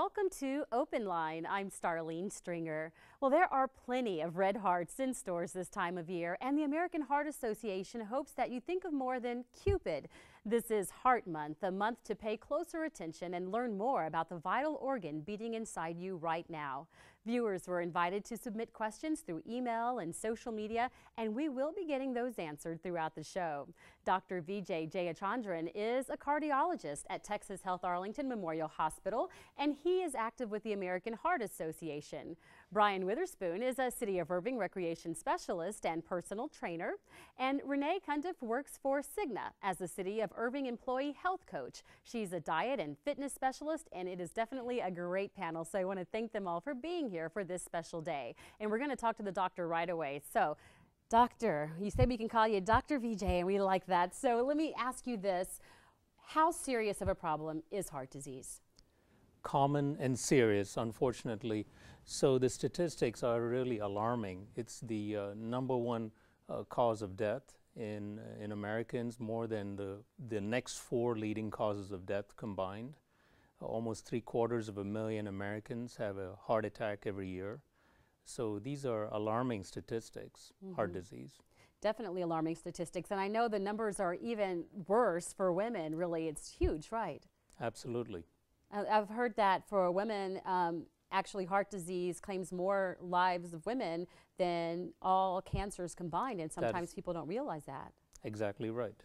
welcome to Open Line. I'm Starlene Stringer. Well, there are plenty of red hearts in stores this time of year, and the American Heart Association hopes that you think of more than Cupid. This is Heart Month, a month to pay closer attention and learn more about the vital organ beating inside you right now. Viewers were invited to submit questions through email and social media, and we will be getting those answered throughout the show. Dr. Vijay Jayachandran is a cardiologist at Texas Health Arlington Memorial Hospital, and he is active with the American Heart Association. Brian Witherspoon is a City of Irving recreation specialist and personal trainer, and Renee Cundiff works for Cigna as the City of Irving employee health coach. She's a diet and fitness specialist, and it is definitely a great panel, so I want to thank them all for being here for this special day. And we're going to talk to the doctor right away. So, Doctor, you said we can call you Dr. Vijay, and we like that. So let me ask you this. How serious of a problem is heart disease? Common and serious, unfortunately. So the statistics are really alarming. It's the number one cause of death in Americans, more than the next four leading causes of death combined. Almost 750,000 Americans have a heart attack every year. So these are alarming statistics, heart disease. Definitely alarming statistics. And I know the numbers are even worse for women, really. It's huge, right? Absolutely. I've heard that for women, actually heart disease claims more lives of women than all cancers combined, and sometimes people don't realize that. Exactly right.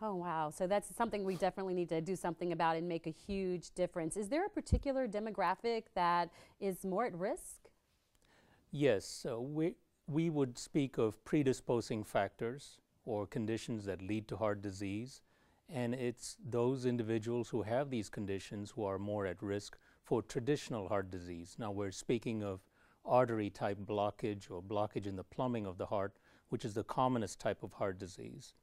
Oh, wow. So that's something we definitely need to do something about and make a huge difference. Is there a particular demographic that is more at risk? Yes. We would speak of predisposing factors or conditions that lead to heart disease. And it's those individuals who have these conditions who are more at risk for traditional heart disease. Now we're speaking of artery type blockage or blockage in the plumbing of the heart, which is the commonest type of heart disease.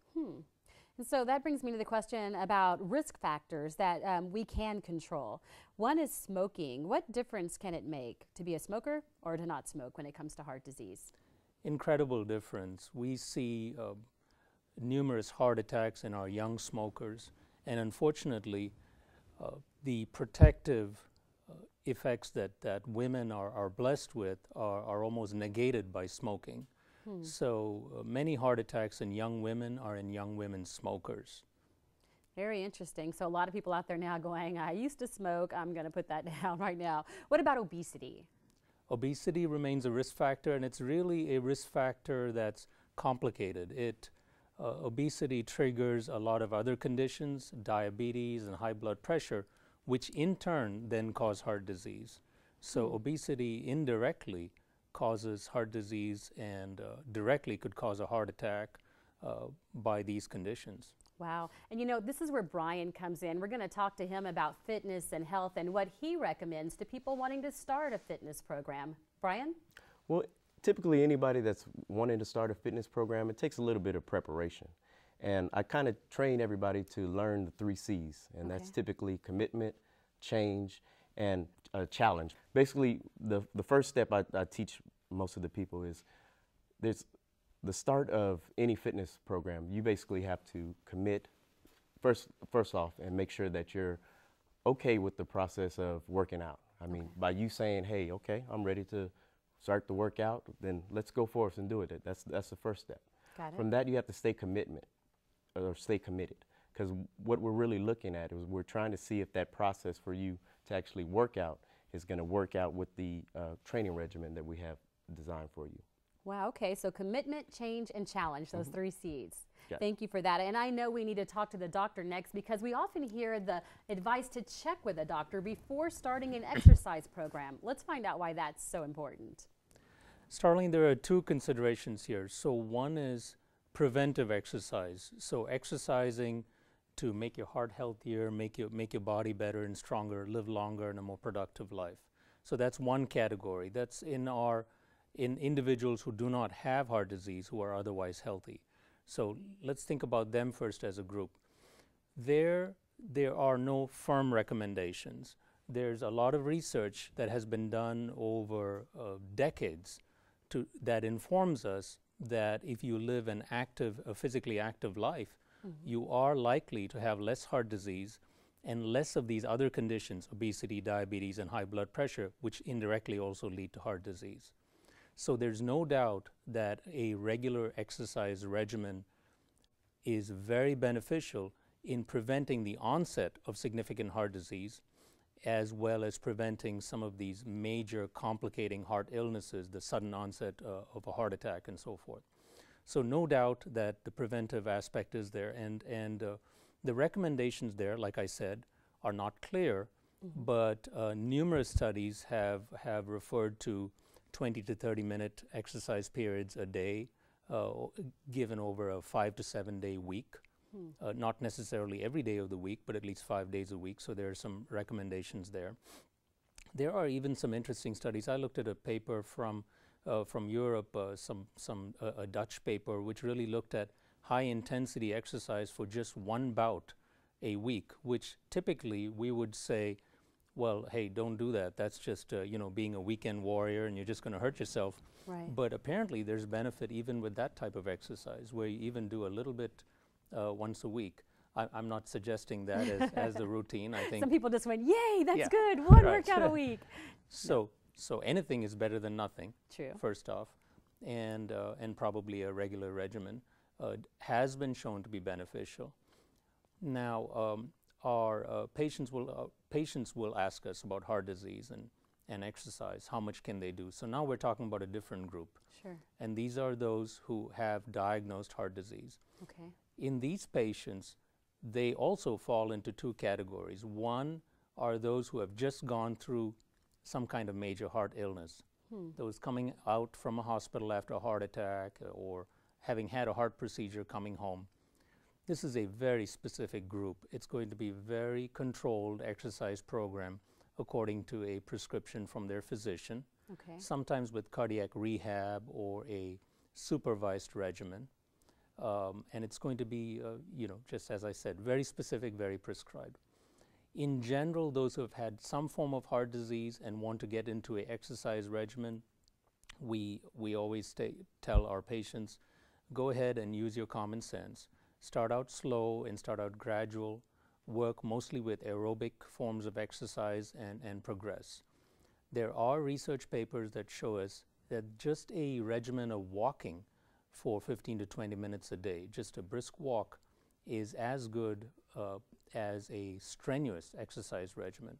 And so that brings me to the question about risk factors that we can control. One is smoking. What difference can it make to be a smoker or to not smoke when it comes to heart disease? Incredible difference. We see numerous heart attacks in our young smokers, and unfortunately the protective effects that women are blessed with are almost negated by smoking. So many heart attacks in young women are in young women smokers. Very interesting. So a lot of people out there now going, I used to smoke, I'm going to put that down right now. What about obesity? Obesity remains a risk factor, and it's really a risk factor that's complicated. Obesity triggers a lot of other conditions, diabetes and high blood pressure, which in turn then cause heart disease. So obesity indirectly causes heart disease and directly could cause a heart attack by these conditions. Wow. And you know, this is where Brian comes in. We're going to talk to him about fitness and health and what he recommends to people wanting to start a fitness program. Brian? Well, typically anybody that's wanting to start a fitness program, it takes a little bit of preparation. And I kind of train everybody to learn the 3 C's, and that's typically commitment, change, and a challenge. Basically, the first step I teach most of the people is there's the start of any fitness program. You basically have to commit first off and make sure that you're okay with the process of working out. I mean, by you saying, hey, okay, I'm ready to start the workout, then let's go forth and do it. That's the first step. Got it. From that, you have to stay committed. Because what we're really looking at is we're trying to see if that process for you to actually work out is going to work out with the training regimen that we have designed for you. Wow, okay, so commitment, change, and challenge, those 3 C's. Yeah. Thank you for that. And I know we need to talk to the doctor next because we often hear the advice to check with a doctor before starting an exercise program. Let's find out why that's so important. Starling, there are 2 considerations here. So one is preventive exercise. So exercising to make your heart healthier, make your body better and stronger, live longer and a more productive life. So that's one category. That's in individuals who do not have heart disease, who are otherwise healthy. So let's think about them first as a group. There are no firm recommendations. There's a lot of research that has been done over decades that informs us that if you live a physically active life, you are likely to have less heart disease and less of these other conditions, obesity, diabetes, and high blood pressure, which indirectly also lead to heart disease. So there's no doubt that a regular exercise regimen is very beneficial in preventing the onset of significant heart disease, as well as preventing some of these major complicating heart illnesses, the sudden onset of a heart attack and so forth. So no doubt that the preventive aspect is there, and the recommendations there, like I said, are not clear, but numerous studies have referred to 20 to 30 minute exercise periods a day given over a 5 to 7 day week. Not necessarily every day of the week, but at least 5 days a week. So there are some recommendations there. There are even some interesting studies. I looked at a paper from Europe, a Dutch paper, which really looked at high intensity exercise for just one bout a week, which typically we would say, well, hey, don't do that. That's just being a weekend warrior, and you're just going to hurt yourself. Right. But apparently, there's benefit even with that type of exercise, where you even do a little bit once a week. I'm not suggesting that as the routine. I think some people just went, "Yay, that's Yeah. good! One Right. workout a week." So anything is better than nothing. True. First off, and probably a regular regimen has been shown to be beneficial. Now, our patients will ask us about heart disease and exercise. How much can they do? So now we're talking about a different group, Sure. and these are those who have diagnosed heart disease. Okay. In these patients, they also fall into two categories. One are those who have just gone through some kind of major heart illness. Those coming out from a hospital after a heart attack or having had a heart procedure coming home. This is a very specific group. It's going to be a very controlled exercise program according to a prescription from their physician, Okay. sometimes with cardiac rehab or a supervised regimen. And it's going to be, just as I said, very specific, very prescribed. In general, those who have had some form of heart disease and want to get into an exercise regimen, we always tell our patients, go ahead and use your common sense. Start out slow and start out gradual. Work mostly with aerobic forms of exercise and progress. There are research papers that show us that just a regimen of walking for 15 to 20 minutes a day, just a brisk walk, is as good as a strenuous exercise regimen.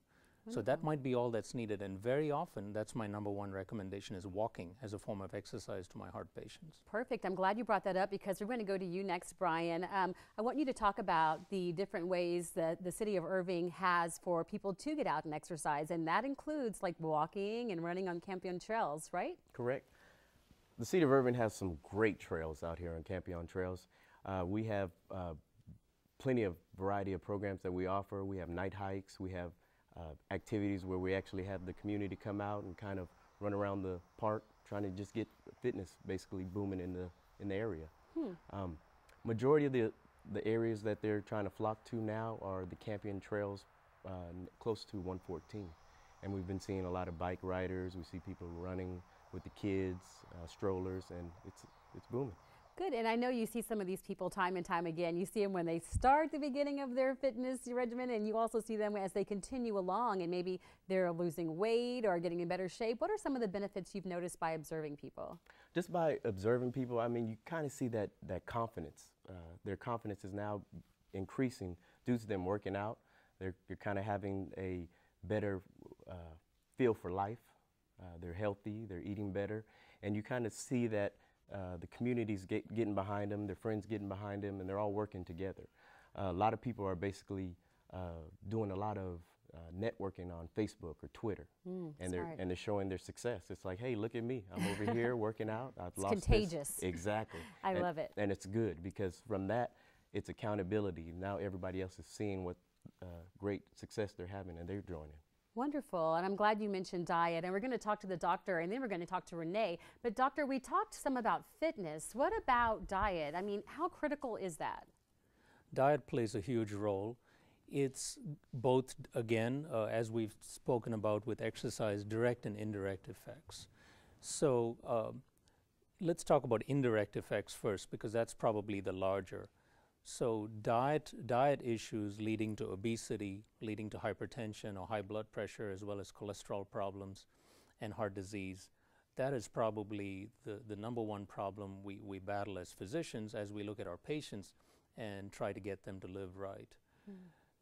So that might be all that's needed, and very often that's my number one recommendation, is walking as a form of exercise to my heart patients. Perfect. I'm glad you brought that up, because we're going to go to you next, Brian. I want you to talk about the different ways that the city of Irving has for people to get out and exercise, and that includes like walking and running on Campion trails, right? Correct. The city of Irving has some great trails out here on Campion trails. We have plenty of variety of programs that we offer. We have night hikes. We have activities where we actually have the community come out and kind of run around the park, trying to just get fitness basically booming in the area. Majority of the areas that they're trying to flock to now are the Campion trails close to 114. And we've been seeing a lot of bike riders. We see people running with the kids, strollers, and it's booming. Good, and I know you see some of these people time and time again. You see them when they start the beginning of their fitness regimen, and you also see them as they continue along, and maybe they're losing weight or getting in better shape. What are some of the benefits you've noticed by observing people? Just by observing people, I mean, you kind of see that confidence. Their confidence is now increasing due to them working out. You're kind of having a better feel for life. They're healthy, they're eating better, and you kind of see that the community's getting behind them, their friends getting behind them, and they're all working together. A lot of people are basically doing a lot of networking on Facebook or Twitter, and they're showing their success. It's like, hey, look at me, I'm over here working out. I've lost contagious. This. Exactly. I love it. And it's good, because from that, it's accountability. Now everybody else is seeing what great success they're having, and they're joining. Wonderful, and I'm glad you mentioned diet, and we're going to talk to the doctor, and then we're going to talk to Renee. But doctor, we talked some about fitness. What about diet? I mean, how critical is that? Diet plays a huge role. It's both, again, as we've spoken about with exercise, direct and indirect effects. So let's talk about indirect effects first, because that's probably the larger. So diet issues leading to obesity, leading to hypertension or high blood pressure, as well as cholesterol problems and heart disease, that is probably the number one problem we battle as physicians as we look at our patients and try to get them to live right.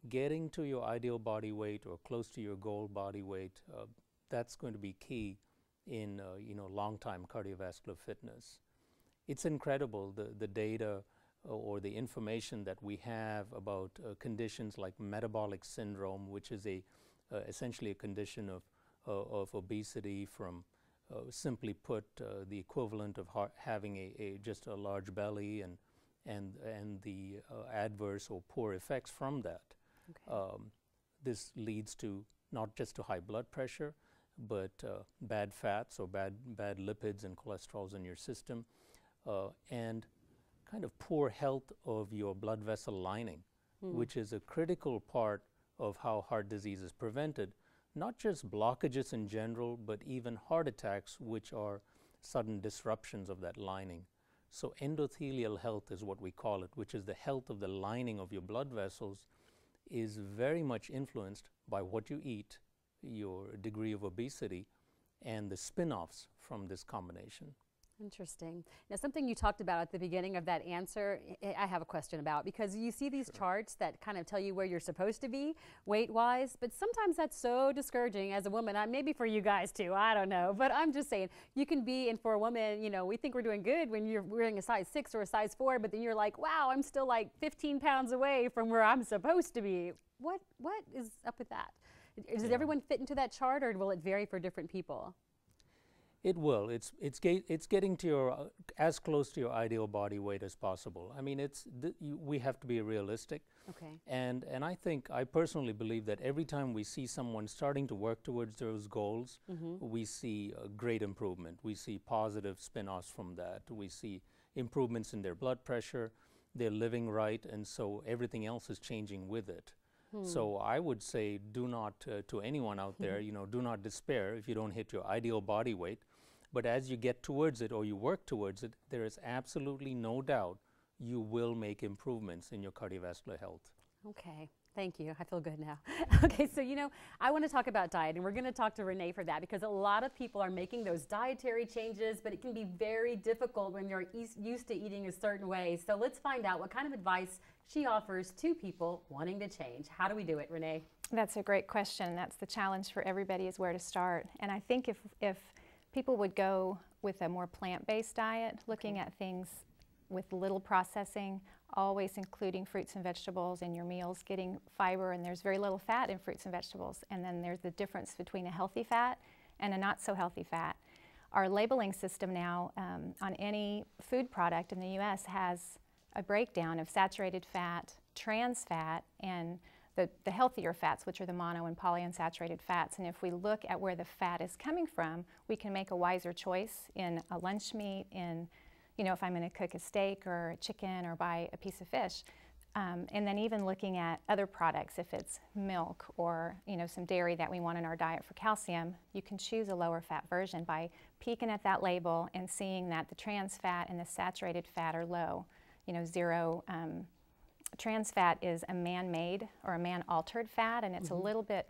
Getting to your ideal body weight or close to your goal body weight, that's going to be key in long-time cardiovascular fitness. It's incredible the data or the information that we have about conditions like metabolic syndrome, which is essentially a condition of obesity from simply put the equivalent of having just a large belly and the adverse or poor effects from that. Okay. This leads to not just to high blood pressure, but bad fats or bad lipids and cholesterols in your system, and kind of poor health of your blood vessel lining, which is a critical part of how heart disease is prevented. Not just blockages in general, but even heart attacks, which are sudden disruptions of that lining. So endothelial health is what we call it, which is the health of the lining of your blood vessels, is very much influenced by what you eat, your degree of obesity, and the spin-offs from this combination. Interesting. Now, something you talked about at the beginning of that answer, I have a question about, because you see these charts that kind of tell you where you're supposed to be weight-wise, but sometimes that's so discouraging as a woman. Maybe for you guys too, I don't know, but I'm just saying, you can be, and for a woman, we think we're doing good when you're wearing a size 6 or a size 4, but then you're like, wow, I'm still like 15 pounds away from where I'm supposed to be. What is up with that? Does everyone fit into that chart, or will it vary for different people? It will. It's getting to your as close to your ideal body weight as possible. I mean, we have to be realistic. Okay. And I personally believe that every time we see someone starting to work towards those goals, we see a great improvement. We see positive spin-offs from that. We see improvements in their blood pressure. They're living right, and so everything else is changing with it. So I would say, do not, to anyone out there, do not despair if you don't hit your ideal body weight. But as you get towards it or you work towards it, there is absolutely no doubt you will make improvements in your cardiovascular health. Okay. Thank you. I feel good now. Okay, so I want to talk about diet, and we're going to talk to Renee for that, because a lot of people are making those dietary changes, but it can be very difficult when you're used to eating a certain way. So let's find out what kind of advice she offers to people wanting to change. How do we do it, Renee? That's a great question. That's the challenge for everybody, is where to start. And I think if people would go with a more plant-based diet, looking at things with little processing, always including fruits and vegetables in your meals, getting fiber, and there's very little fat in fruits and vegetables. And then there's the difference between a healthy fat and a not so healthy fat. Our labeling system now on any food product in the U.S. has a breakdown of saturated fat, trans fat, and the healthier fats, which are the mono and polyunsaturated fats. And if we look at where the fat is coming from, we can make a wiser choice in a lunch meat, in if I'm going to cook a steak or a chicken or buy a piece of fish. And then even looking at other products, if it's milk or some dairy that we want in our diet for calcium, you can choose a lower fat version by peeking at that label and seeing that the trans fat and the saturated fat are low. Zero. Trans fat is a man-made or a man-altered fat, and it's a little bit,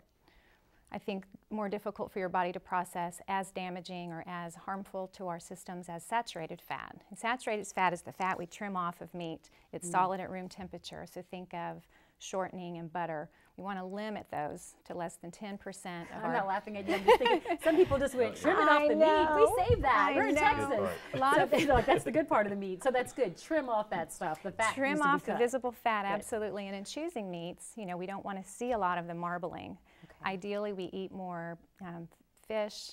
I think, more difficult for your body to process, as damaging or as harmful to our systems as saturated fat. And saturated fat is the fat we trim off of meat. It's solid at room temperature, so think of shortening and butter. We want to limit those to less than 10% of I'm not laughing at you. I'm just thinking, some people just went, trim it off the meat. We save that. We're in Texas. That's the good part of the meat. So that's good. Trim off that stuff. The fat Trim off the visible fat, absolutely. And in choosing meats, we don't want to see a lot of the marbling. Okay. Ideally, we eat more fish,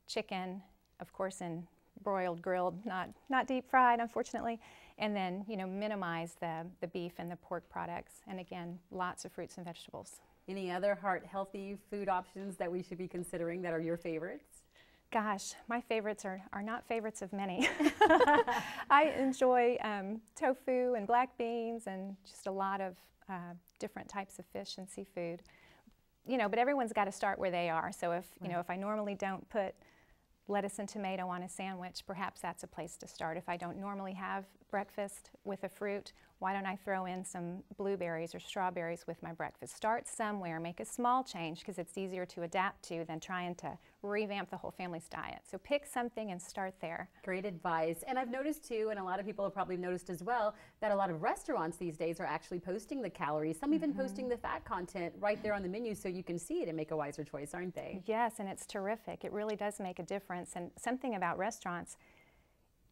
chicken, of course, in broiled, grilled, not deep fried, unfortunately, and then minimize the beef and the pork products, and again, lots of fruits and vegetables. Any other heart-healthy food options that we should be considering that are your favorites? Gosh, my favorites are not favorites of many. I enjoy tofu and black beans and just a lot of different types of fish and seafood. But everyone's got to start where they are. So if if I normally don't put lettuce and tomato on a sandwich, perhaps that's a place to start. If I don't normally have breakfast with a fruit, Why don't I throw in some blueberries or strawberries with my breakfast? Start somewhere, make a small change because it's easier to adapt to than trying to revamp the whole family's diet. So pick something and start there. Great advice. And I've noticed too, and a lot of people have probably noticed as well, that a lot of restaurants these days are actually posting the calories, some even posting the fat content right there on the menu so you can see it and make a wiser choice, aren't they? Yes, and it's terrific. It really does make a difference. And something about restaurants,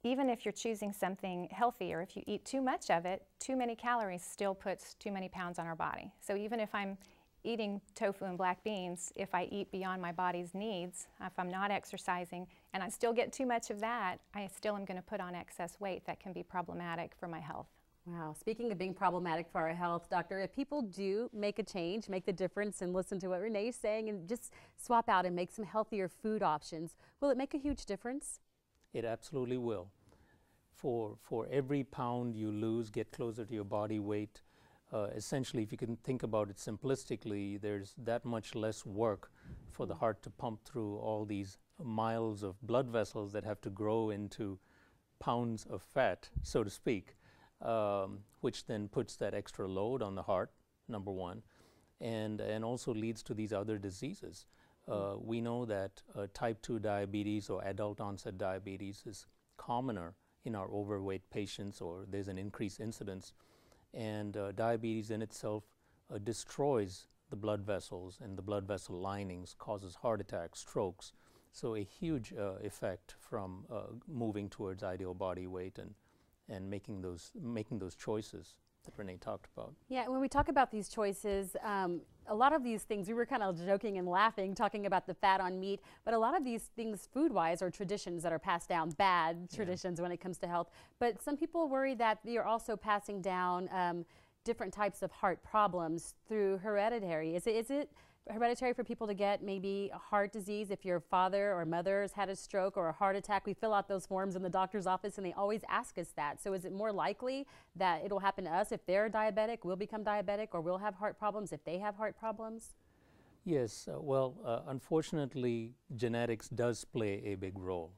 even if you're choosing something healthier, if you eat too much of it, too many calories still puts too many pounds on our body. So even if I'm eating tofu and black beans, if I eat beyond my body's needs, if I'm not exercising, and I still get too much of that, I still am going to put on excess weight that can be problematic for my health. Wow. Speaking of being problematic for our health, doctor, if people do make a change, make the difference, and listen to what Renee's saying and just swap out and make some healthier food options, will it make a huge difference? It absolutely will. For every pound you lose, get closer to your body weight. Essentially, if you can think about it simplistically, there's that much less work for the heart to pump through all these miles of blood vessels that have to grow into pounds of fat, so to speak, which then puts that extra load on the heart, number one, and also leads to these other diseases. We know that type 2 diabetes or adult onset diabetes is commoner in our overweight patients, or there's an increased incidence. And diabetes in itself destroys the blood vessels and the blood vessel linings, causes heart attacks, strokes. So a huge effect from moving towards ideal body weight and making those choices that Renee talked about. Yeah, when we talk about these choices, a lot of these things, we were kind of joking and laughing, talking about the fat on meat, but a lot of these things food-wise are traditions that are passed down, bad traditions when it comes to health. But some people worry that you're also passing down different types of heart problems through hereditary. Is it hereditary for people to get maybe a heart disease if your father or mother has had a stroke or a heart attack? We fill out those forms in the doctor's office and they always ask us that. So is it more likely that it'll happen to us if they're diabetic, we'll become diabetic, or we'll have heart problems if they have heart problems? Yes, unfortunately, genetics does play a big role.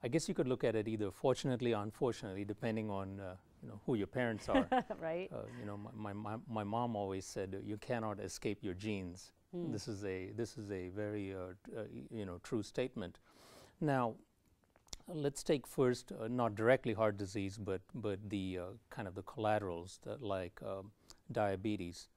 I guess you could look at it either fortunately or unfortunately, depending on who your parents are. Right. My mom always said you cannot escape your genes. This is a very true statement. Now, let's take first not directly heart disease, but the kind of the collaterals like diabetes.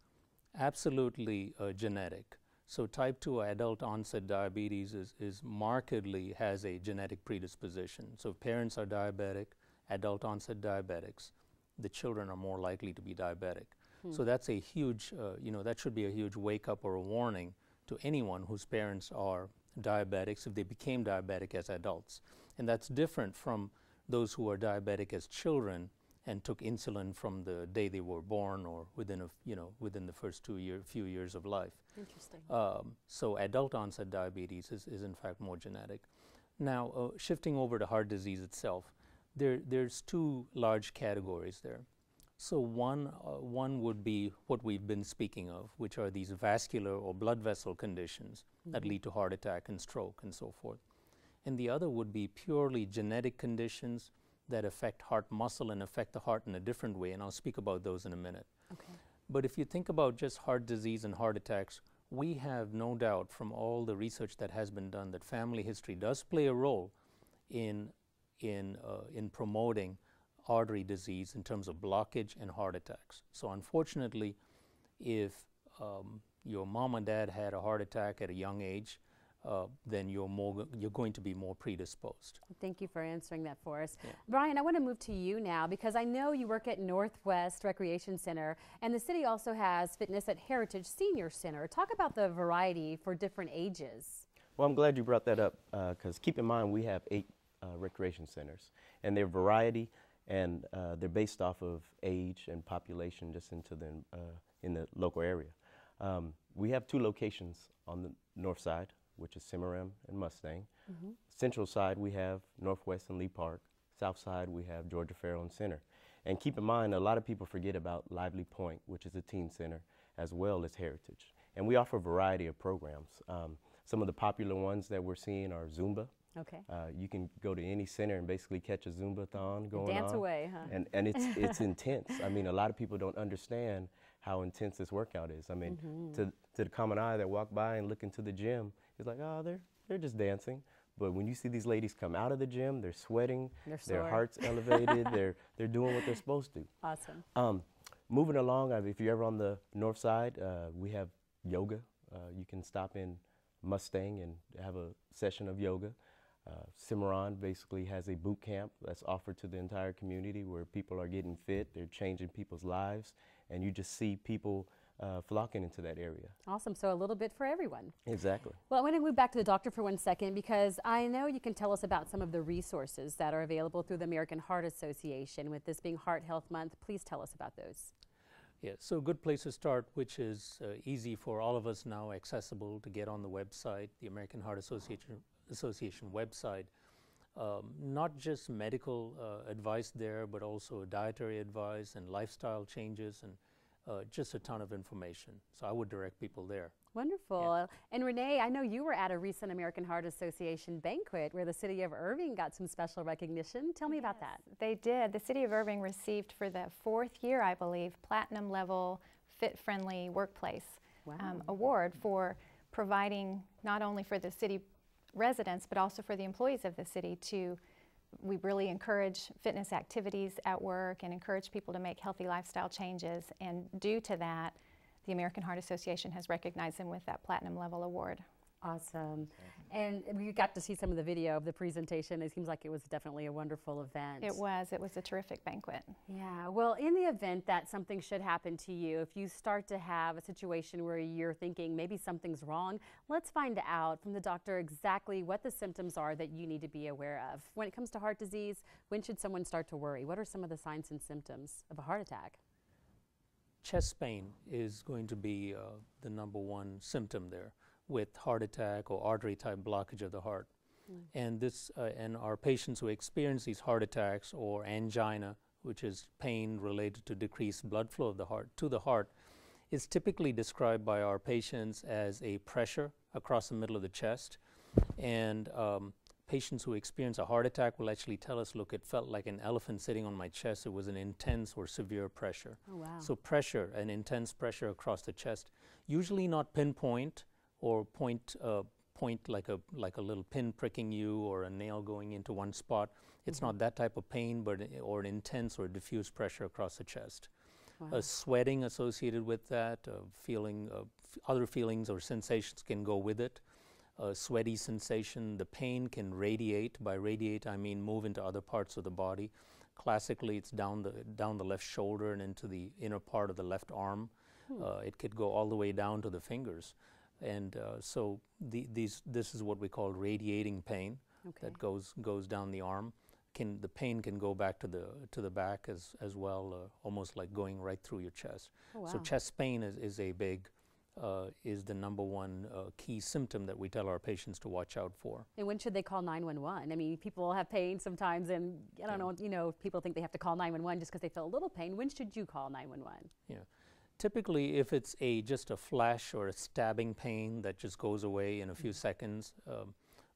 Absolutely genetic. So type 2 adult onset diabetes is markedly has a genetic predisposition. So if parents are diabetic, adult onset diabetics, the children are more likely to be diabetic. So that's a huge, that should be a huge wake up or a warning to anyone whose parents are diabetics if they became diabetic as adults. And that's different from those who are diabetic as children and took insulin from the day they were born or within the first few years of life. Interesting. So adult onset diabetes is in fact more genetic. Now, shifting over to heart disease itself, there's two large categories there. So one would be what we've been speaking of, which are these vascular or blood vessel conditions that lead to heart attack and stroke and so forth. And the other would be purely genetic conditions that affect heart muscle and affect the heart in a different way, and I'll speak about those in a minute. Okay. But if you think about just heart disease and heart attacks, we have no doubt from all the research that has been done that family history does play a role in promoting artery disease in terms of blockage and heart attacks. So unfortunately, if your mom and dad had a heart attack at a young age, then you're going to be more predisposed. Thank you for answering that for us. Yeah. Brian, I want to move to you now because I know you work at Northwest Recreation Center, and the city also has fitness at Heritage Senior Center. Talk about the variety for different ages. Well, I'm glad you brought that up because keep in mind we have 8 recreation centers, and their variety and they're based off of age and population just in the local area. We have 2 locations on the north side, which is Cimarron and Mustang. Central side, we have Northwest and Lee Park. South side, we have Georgia Farrell and Center. And keep in mind, a lot of people forget about Lively Point, which is a teen center, as well as Heritage. And we offer a variety of programs. Some of the popular ones that we're seeing are Zumba, Okay. You can go to any center and basically catch a Zumba-thon going on. Dance away, huh? And it's intense. I mean, a lot of people don't understand how intense this workout is. I mean, to the common eye that walk by and look into the gym, it's like, oh, they're just dancing. But when you see these ladies come out of the gym, they're sweating, their heart's elevated, they're doing what they're supposed to. Awesome. Moving along, if you're ever on the north side, we have yoga. You can stop in Mustang and have a session of yoga. Cimarron basically has a boot camp that's offered to the entire community where people are getting fit, they're changing people's lives, and you just see people flocking into that area. Awesome. So a little bit for everyone. Exactly. Well, I want to move back to the doctor for 1 second because I know you can tell us about some of the resources that are available through the American Heart Association. With this being Heart Health Month, please tell us about those. Yeah, so a good place to start, which is easy for all of us now, accessible to get on the website, the American Heart Association website. Not just medical advice there, but also dietary advice and lifestyle changes and just a ton of information. So I would direct people there. Wonderful. Yeah. And Renee, I know you were at a recent American Heart Association banquet where the city of Irving got some special recognition. Tell me about that. They did. The city of Irving received for the 4th year, I believe, platinum level fit-friendly workplace award for providing not only for the city residents but also for the employees of the city we really encourage fitness activities at work and encourage people to make healthy lifestyle changes, and due to that, the American Heart Association has recognized them with that platinum level award. Awesome. And we got to see some of the video of the presentation. It seems like it was definitely a wonderful event. It was a terrific banquet. Yeah, well, in the event that something should happen to you, if you start to have a situation where you're thinking maybe something's wrong, let's find out from the doctor exactly what the symptoms are that you need to be aware of. When it comes to heart disease, when should someone start to worry? What are some of the signs and symptoms of a heart attack? Chest pain is going to be the #1 symptom there, with heart attack or artery type blockage of the heart. And and our patients who experience these heart attacks or angina, which is pain related to decreased blood flow of the heart to the heart, is typically described by our patients as a pressure across the middle of the chest. And patients who experience a heart attack will actually tell us, look, it felt like an elephant sitting on my chest. It was an intense or severe pressure. Oh, wow. So pressure, an intense pressure across the chest, usually not pinpoint or point like a little pin pricking you or a nail going into one spot. It's not that type of pain, or an intense or diffuse pressure across the chest. Wow. Sweating associated with that, other feelings or sensations can go with it. Sweaty sensation, the pain can radiate. By radiate, I mean move into other parts of the body. Classically, it's down the left shoulder and into the inner part of the left arm. It could go all the way down to the fingers. And so this is what we call radiating pain that goes down the arm. The pain can go back to the back as well, almost like going right through your chest. Oh, wow. So chest pain is the #1 key symptom that we tell our patients to watch out for. And when should they call 911? I mean, people have pain sometimes, and I don't know, people think they have to call 911 just because they feel a little pain. When should you call 911? Yeah. Typically, if it's just a flash or a stabbing pain that just goes away in a few seconds,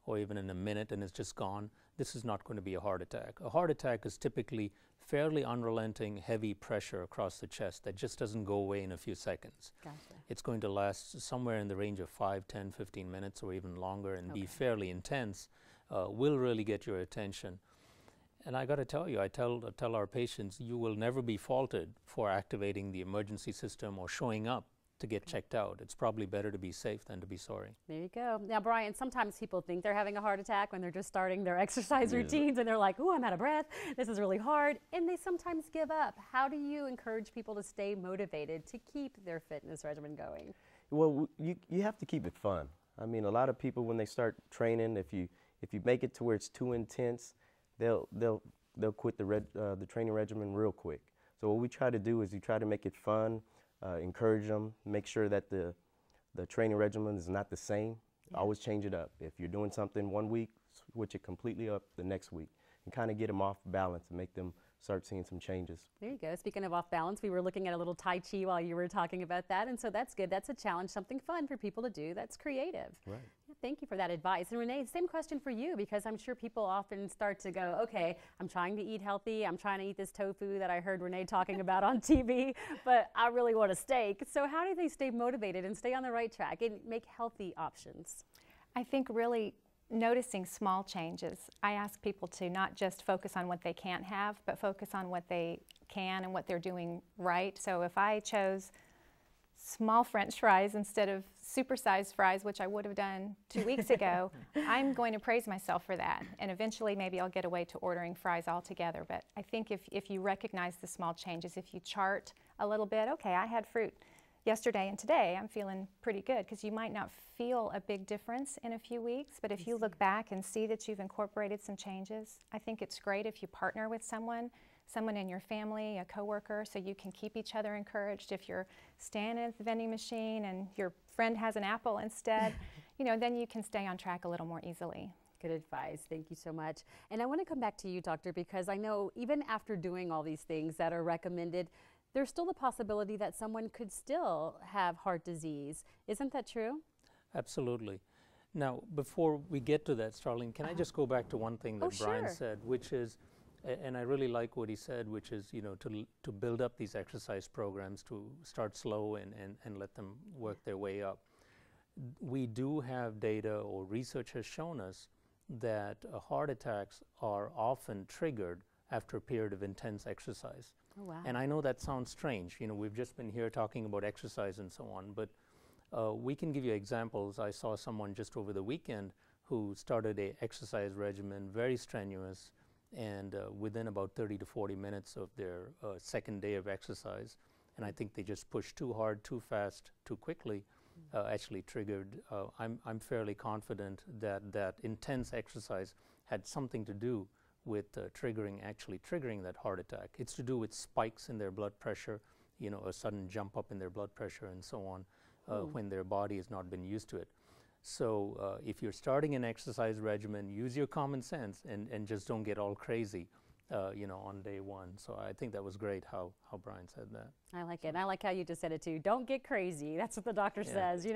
or even in a minute and it's just gone, this is not going to be a heart attack. A heart attack is typically fairly unrelenting, heavy pressure across the chest that just doesn't go away in a few seconds. Gotcha. It's going to last somewhere in the range of 5, 10, 15 minutes or even longer and be fairly intense, will really get your attention. And I got to tell you, I tell our patients, you will never be faulted for activating the emergency system or showing up to get checked out. It's probably better to be safe than to be sorry. There you go. Now, Brian, sometimes people think they're having a heart attack when they're just starting their exercise routines and they're like, oh, I'm out of breath. This is really hard. And they sometimes give up. How do you encourage people to stay motivated to keep their fitness regimen going? Well, you have to keep it fun. I mean, a lot of people, when they start training, if you make it to where it's too intense, they'll quit the training regimen real quick. So what we try to do is we try to make it fun, encourage them, make sure that the training regimen is not the same. Always change it up. If you're doing something one week, switch it completely up the next week, and kind of get them off balance and make them start seeing some changes. There you go. Speaking of off balance, we were looking at a little Tai Chi while you were talking about that, and so that's good. That's a challenge, something fun for people to do that's creative. Right. Yeah, Thank you for that advice. And Renee, same question for you, because I'm sure people often start to go, okay, I'm trying to eat healthy. I'm trying to eat this tofu that I heard Renee talking about on TV, but I really want a steak. So how do they stay motivated and stay on the right track and make healthy options? I think really noticing small changes. I ask people to not just focus on what they can't have, but focus on what they can and what they're doing right. So if I chose small French fries instead of supersized fries, which I would have done 2 weeks ago, I'm going to praise myself for that. And eventually maybe I'll get away to ordering fries altogether. But I think if you recognize the small changes, if you chart a little bit, okay, I had fruit yesterday and today I'm feeling pretty good, because you might not feel a big difference in a few weeks, but if you look back and see that you've incorporated some changes, I think it's great if you partner with someone in your family, a coworker, so you can keep each other encouraged. If you're standing at the vending machine and your friend has an apple instead, then you can stay on track a little more easily. Good advice. Thank you so much. And I want to come back to you, doctor, because I know even after doing all these things that are recommended, there's still the possibility that someone could still have heart disease. Isn't that true? Absolutely. Now, before we get to that, Starlene, can I just go back to one thing that Brian sure. said, which is, and I really like what he said, which is, to build up these exercise programs, to start slow and let them work their way up. We do have data, or research has shown us, that heart attacks are often triggered after a period of intense exercise. Oh, wow. And I know that sounds strange. We've just been here talking about exercise and so on, but we can give you examples. I saw someone just over the weekend who started a exercise regimen, very strenuous, and within about 30 to 40 minutes of their second day of exercise, and I think they just pushed too hard, too fast, too quickly, actually triggered. I'm fairly confident that intense exercise had something to do with actually triggering that heart attack. It's to do with spikes in their blood pressure, a sudden jump up in their blood pressure and so on, when their body has not been used to it. So if you're starting an exercise regimen, use your common sense and just don't get all crazy, on day one. So I think that was great how Brian said that. I like it. And I like how you just said it too. Don't get crazy. That's what the doctor says,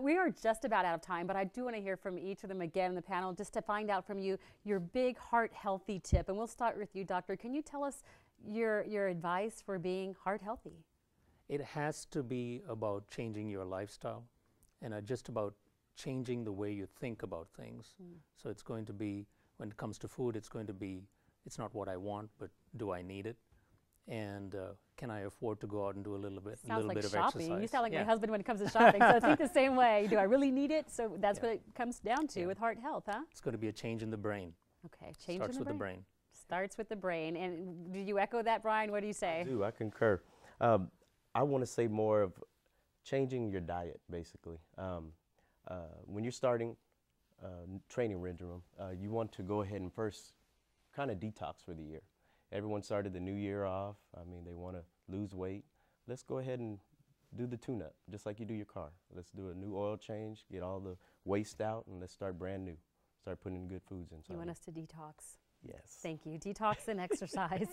We are just about out of time, but I do want to hear from each of them again in the panel, just to find out from you your big heart healthy tip. And we'll start with you, doctor. Can you tell us your advice for being heart healthy? It has to be about changing your lifestyle, and just about changing the way you think about things. So it's going to be, when it comes to food, it's going to be, it's not what I want, but do I need it? And can I afford to go out and do a little bit of shopping. Exercise? You sound like my husband when it comes to shopping. So I think the same way. Do I really need it? So that's what it comes down to with heart health, huh? It's going to be a change in the brain. Okay, Starts with the brain. Starts with the brain. And do you echo that, Brian? What do you say? I do. I concur. I want to say more of changing your diet, basically. When you're starting training regimen, you want to go ahead and first kind of detox for the year. Everyone started the new year off. I mean, they want to lose weight. Let's go ahead and do the tune-up, just like you do your car. Let's do a new oil change, get all the waste out, and let's start brand new. Start putting good foods inside. You want us to detox? Yes. Thank you. Detox and exercise.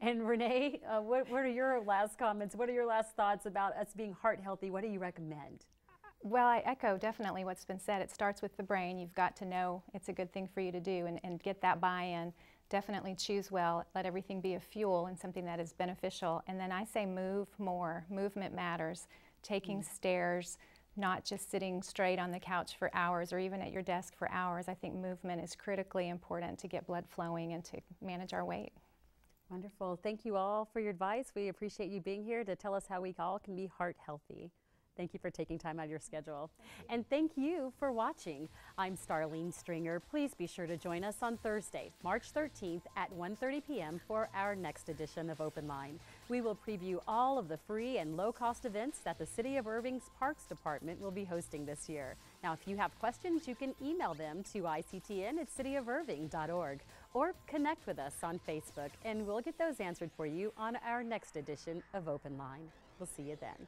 and Renee, what are your last comments? What are your last thoughts about us being heart healthy? What do you recommend? Well, I echo definitely what's been said. It starts with the brain. You've got to know it's a good thing for you to do and get that buy-in. Definitely choose well. Let everything be a fuel and something that is beneficial. And then I say move more. Movement matters. Taking stairs, not just sitting straight on the couch for hours or even at your desk for hours. I think movement is critically important to get blood flowing and to manage our weight. Wonderful. Thank you all for your advice. We appreciate you being here to tell us how we all can be heart healthy. Thank you for taking time out of your schedule. And thank you for watching. I'm Starlene Stringer. Please be sure to join us on Thursday, March 13th at 1:30 p.m. for our next edition of Open Line. We will preview all of the free and low-cost events that the City of Irving's Parks Department will be hosting this year. Now, if you have questions, you can email them to ictn@cityofirving.org or connect with us on Facebook, and we'll get those answered for you on our next edition of Open Line. We'll see you then.